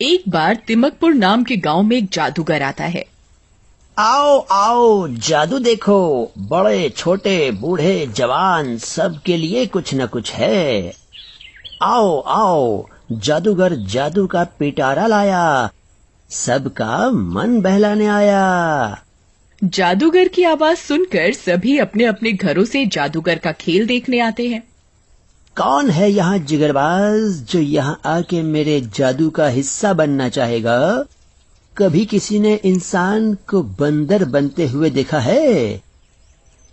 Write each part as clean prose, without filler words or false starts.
एक बार तिमकपुर नाम के गांव में एक जादूगर आता है। आओ आओ, जादू देखो। बड़े छोटे बूढ़े जवान सबके लिए कुछ न कुछ है। आओ आओ, जादूगर जादू का पिटारा लाया, सबका मन बहलाने आया। जादूगर की आवाज सुनकर सभी अपने अपने घरों से जादूगर का खेल देखने आते हैं। कौन है यहाँ जिगरबाज जो यहाँ आके मेरे जादू का हिस्सा बनना चाहेगा? कभी किसी ने इंसान को बंदर बनते हुए देखा है?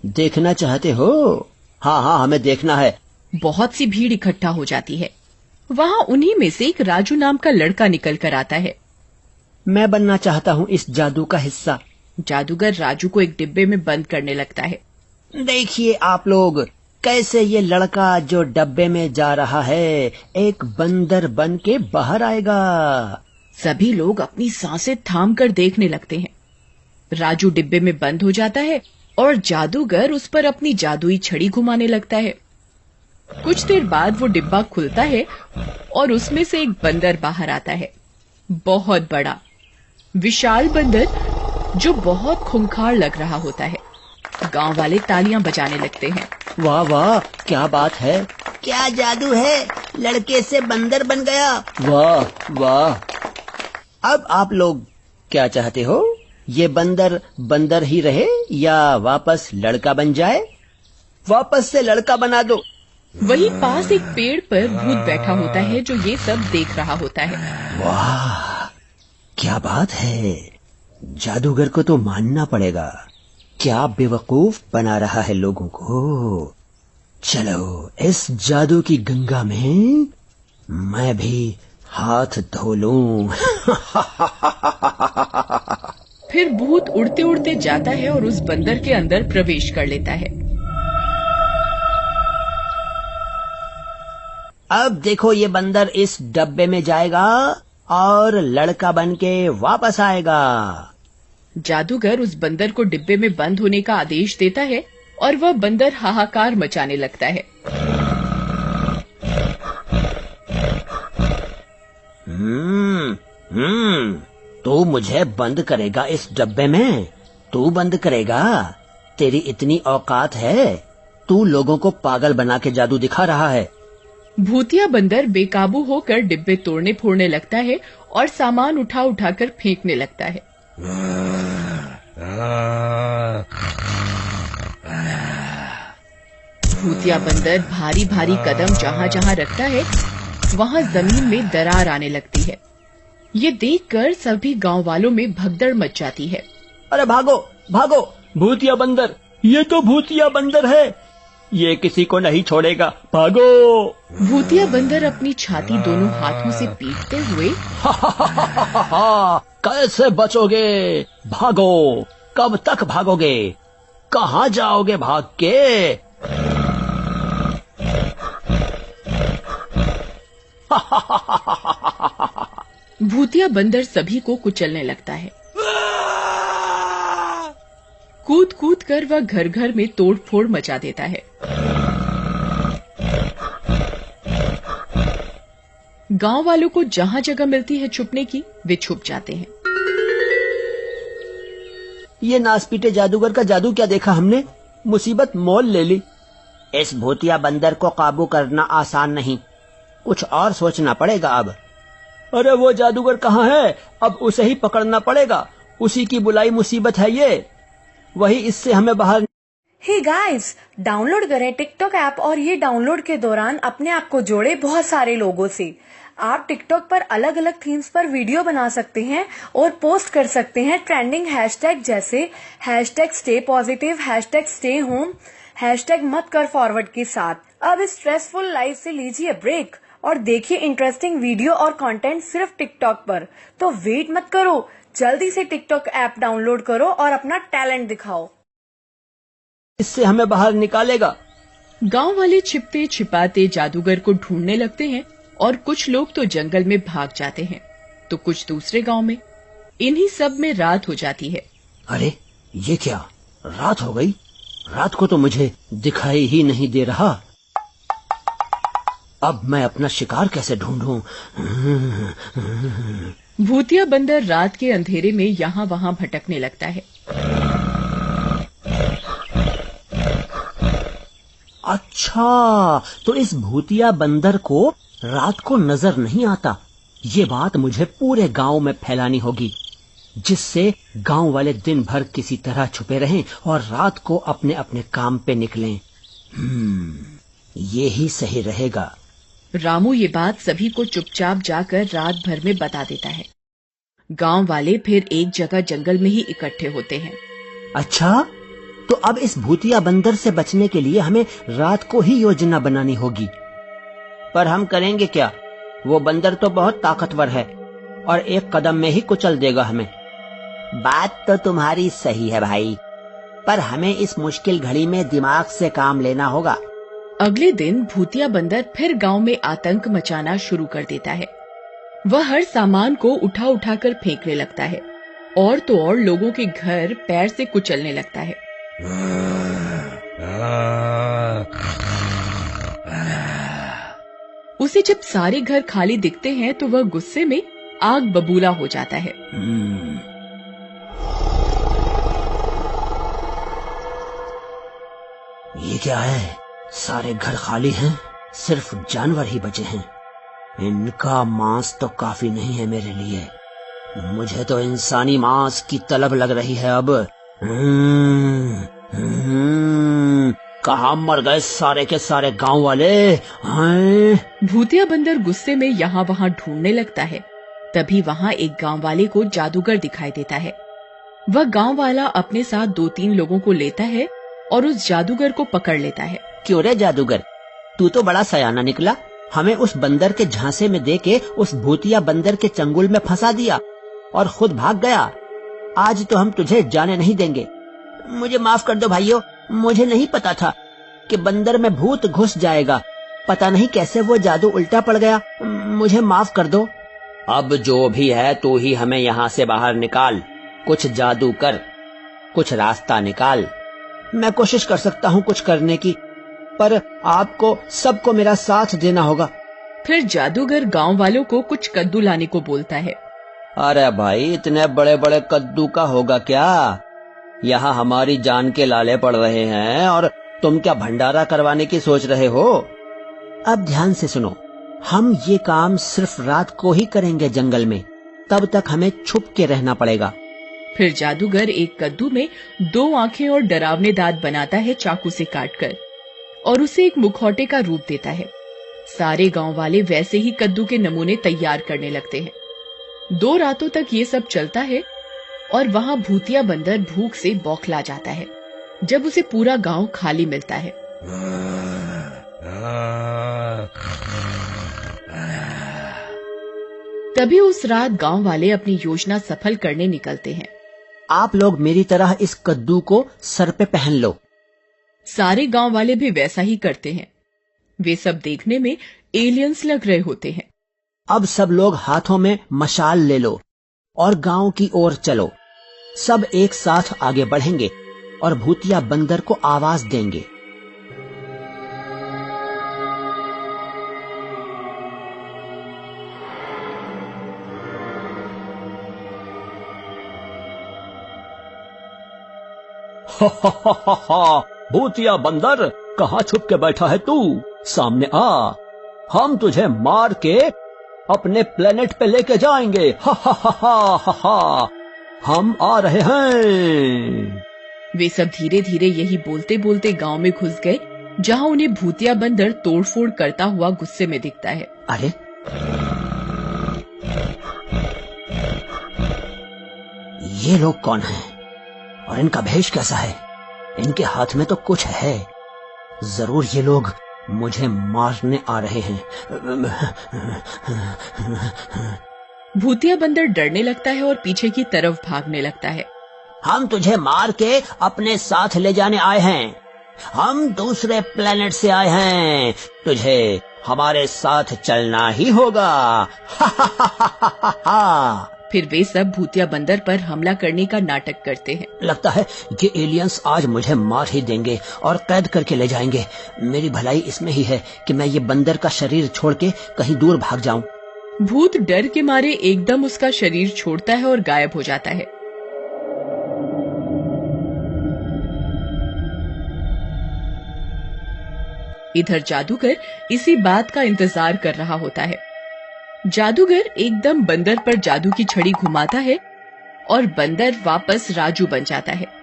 देखना चाहते हो? हाँ हाँ, हमें देखना है। बहुत सी भीड़ इकट्ठा हो जाती है। वहाँ उन्हीं में से एक राजू नाम का लड़का निकल कर आता है। मैं बनना चाहता हूँ इस जादू का हिस्सा। जादूगर राजू को एक डिब्बे में बंद करने लगता है। देखिए आप लोग, कैसे ये लड़का जो डब्बे में जा रहा है एक बंदर बन के बाहर आएगा। सभी लोग अपनी सांसें थाम कर देखने लगते हैं। राजू डिब्बे में बंद हो जाता है और जादूगर उस पर अपनी जादुई छड़ी घुमाने लगता है। कुछ देर बाद वो डिब्बा खुलता है और उसमें से एक बंदर बाहर आता है। बहुत बड़ा विशाल बंदर जो बहुत खूंखार लग रहा होता है। गांव वाले तालियां बजाने लगते हैं। वाह वाह, क्या बात है। क्या जादू है, लड़के से बंदर बन गया। वाह वाह। अब आप लोग क्या चाहते हो? ये बंदर बंदर ही रहे या वापस लड़का बन जाए? वापस से लड़का बना दो। वहीं पास एक पेड़ पर भूत बैठा होता है जो ये सब देख रहा होता है। वाह, क्या बात है। जादूगर को तो मानना पड़ेगा। क्या बेवकूफ बना रहा है लोगों को। चलो इस जादू की गंगा में मैं भी हाथ धो लूं। फिर भूत उड़ते उड़ते जाता है और उस बंदर के अंदर प्रवेश कर लेता है। अब देखो, ये बंदर इस डब्बे में जाएगा और लड़का बन के वापस आएगा। जादूगर उस बंदर को डिब्बे में बंद होने का आदेश देता है और वह बंदर हाहाकार मचाने लगता है। तू मुझे बंद करेगा इस डब्बे में? तू बंद करेगा? तेरी इतनी औकात है? तू लोगों को पागल बना के जादू दिखा रहा है। भूतिया बंदर बेकाबू होकर डिब्बे तोड़ने फोड़ने लगता है और सामान उठा उठाकर फेंकने लगता है। भूतिया बंदर भारी भारी कदम जहाँ जहाँ रखता है वहाँ जमीन में दरार आने लगती है। ये देखकर सभी गांव वालों में भगदड़ मच जाती है। अरे भागो भागो, भूतिया बंदर, ये तो भूतिया बंदर है, ये किसी को नहीं छोड़ेगा, भागो। भूतिया बंदर अपनी छाती दोनों हाथों से पीटते हुए कैसे बचोगे? भागो, कब तक भागोगे? कहाँ जाओगे भाग के? भूतिया बंदर सभी को कुचलने लगता है। कूद कूद कर वह घर घर में तोड़ फोड़ मचा देता है। गांव वालों को जहां जगह मिलती है छुपने की, वे छुप जाते हैं। ये नासपीटे जादूगर का जादू क्या देखा हमने, मुसीबत मोल ले ली। इस भूतिया बंदर को काबू करना आसान नहीं, कुछ और सोचना पड़ेगा अब। अरे वो जादूगर कहाँ है? अब उसे ही पकड़ना पड़ेगा, उसी की बुलाई मुसीबत है ये, वही इससे हमें बाहर। हे गाइस, डाउनलोड करें टिकटॉक ऐप और ये डाउनलोड के दौरान अपने आप को जोड़े बहुत सारे लोगों से। आप टिकटॉक पर अलग अलग थीम्स पर वीडियो बना सकते हैं और पोस्ट कर सकते हैं ट्रेंडिंग हैशटैग जैसे #StayPositive, #StayHome, #MatKarForward के साथ। अब इस स्ट्रेसफुल लाइफ से लीजिए ब्रेक और देखिए इंटरेस्टिंग वीडियो और कंटेंट सिर्फ टिकटॉक पर। तो वेट मत करो, जल्दी से टिकटॉक ऐप डाउनलोड करो और अपना टैलेंट दिखाओ। इससे हमें बाहर निकालेगा। गांव वाले छिपते छिपाते जादूगर को ढूंढने लगते हैं और कुछ लोग तो जंगल में भाग जाते हैं तो कुछ दूसरे गांव में। इन्हीं सब में रात हो जाती है। अरे ये क्या, रात हो गई? रात को तो मुझे दिखाई ही नहीं दे रहा। अब मैं अपना शिकार कैसे ढूंढूं? भूतिया बंदर रात के अंधेरे में यहाँ वहाँ भटकने लगता है। अच्छा, तो इस भूतिया बंदर को रात को नजर नहीं आता। ये बात मुझे पूरे गांव में फैलानी होगी, जिससे गांव वाले दिन भर किसी तरह छुपे रहें और रात को अपने अपने काम पे निकलें। ये ही सही रहेगा। रामू ये बात सभी को चुपचाप जाकर रात भर में बता देता है। गांव वाले फिर एक जगह जंगल में ही इकट्ठे होते हैं। अच्छा, तो अब इस भूतिया बंदर से बचने के लिए हमें रात को ही योजना बनानी होगी। पर हम करेंगे क्या? वो बंदर तो बहुत ताकतवर है और एक कदम में ही कुचल देगा हमें। बात तो तुम्हारी सही है भाई, पर हमें इस मुश्किल घड़ी में दिमाग से काम लेना होगा। अगले दिन भूतिया बंदर फिर गांव में आतंक मचाना शुरू कर देता है। वह हर सामान को उठा उठा कर फेंकने लगता है और तो और लोगों के घर पैर से कुचलने लगता है। उसे जब सारे घर खाली दिखते हैं तो वह गुस्से में आग बबूला हो जाता है। ये क्या है? सारे घर खाली हैं, सिर्फ जानवर ही बचे हैं। इनका मांस तो काफी नहीं है मेरे लिए। मुझे तो इंसानी मांस की तलब लग रही है अब। कहाँ मर गए सारे के सारे गांव वाले? भूतिया बंदर गुस्से में यहाँ वहाँ ढूंढने लगता है। तभी वहाँ एक गांव वाले को जादूगर दिखाई देता है। वह गांव वाला अपने साथ 2-3 लोगों को लेता है और उस जादूगर को पकड़ लेता है। क्यों रे जादूगर, तू तो बड़ा सयाना निकला। हमें उस बंदर के झांसे में देके उस भूतिया बंदर के चंगुल में फंसा दिया और खुद भाग गया। आज तो हम तुझे जाने नहीं देंगे। मुझे माफ कर दो भाइयों, मुझे नहीं पता था कि बंदर में भूत घुस जाएगा। पता नहीं कैसे वो जादू उल्टा पड़ गया। मुझे माफ कर दो। अब जो भी है तू ही हमें यहाँ से बाहर निकाल। कुछ जादू कर, कुछ रास्ता निकाल। मैं कोशिश कर सकता हूँ कुछ करने की, पर आपको सबको मेरा साथ देना होगा। फिर जादूगर गांव वालों को कुछ कद्दू लाने को बोलता है। अरे भाई, इतने बड़े बड़े कद्दू का होगा क्या? यहाँ हमारी जान के लाले पड़ रहे हैं और तुम क्या भंडारा करवाने की सोच रहे हो? अब ध्यान से सुनो, हम ये काम सिर्फ रात को ही करेंगे जंगल में। तब तक हमें छुप के रहना पड़ेगा। फिर जादूगर एक कद्दू में 2 आंखें और डरावने दांत बनाता है चाकू से काटकर और उसे एक मुखौटे का रूप देता है। सारे गांव वाले वैसे ही कद्दू के नमूने तैयार करने लगते हैं। 2 रातों तक ये सब चलता है और वहाँ भूतिया बंदर भूख से बौखला जाता है जब उसे पूरा गांव खाली मिलता है। तभी उस रात गांव वाले अपनी योजना सफल करने निकलते हैं। आप लोग मेरी तरह इस कद्दू को सर पे पहन लो। सारे गांव वाले भी वैसा ही करते हैं। वे सब देखने में एलियंस लग रहे होते हैं। अब सब लोग हाथों में मशाल ले लो और गांव की ओर चलो। सब एक साथ आगे बढ़ेंगे और भूतिया बंदर को आवाज देंगे। भूतिया बंदर, कहाँ छुप के बैठा है तू? सामने आ, हम तुझे मार के अपने प्लेनेट पे लेके जाएंगे। हा हा हा हा हा, हम आ रहे हैं। वे सब धीरे धीरे यही बोलते बोलते गांव में घुस गए, जहां उन्हें भूतिया बंदर तोड़फोड़ करता हुआ गुस्से में दिखता है। अरे, ये लोग कौन हैं? और इनका भेष कैसा है? इनके हाथ में तो कुछ है। जरूर ये लोग मुझे मारने आ रहे हैं। भूतिया बंदर डरने लगता है और पीछे की तरफ भागने लगता है। हम तुझे मार के अपने साथ ले जाने आए हैं। हम दूसरे प्लेनेट से आए हैं। तुझे हमारे साथ चलना ही होगा। फिर वे सब भूतिया बंदर पर हमला करने का नाटक करते हैं। लगता है ये एलियंस आज मुझे मार ही देंगे और कैद करके ले जाएंगे। मेरी भलाई इसमें ही है कि मैं ये बंदर का शरीर छोड़ के कहीं दूर भाग जाऊं। भूत डर के मारे एकदम उसका शरीर छोड़ता है और गायब हो जाता है। इधर जादूगर इसी बात का इंतजार कर रहा होता है। जादूगर एकदम बंदर पर जादू की छड़ी घुमाता है और बंदर वापस राजू बन जाता है।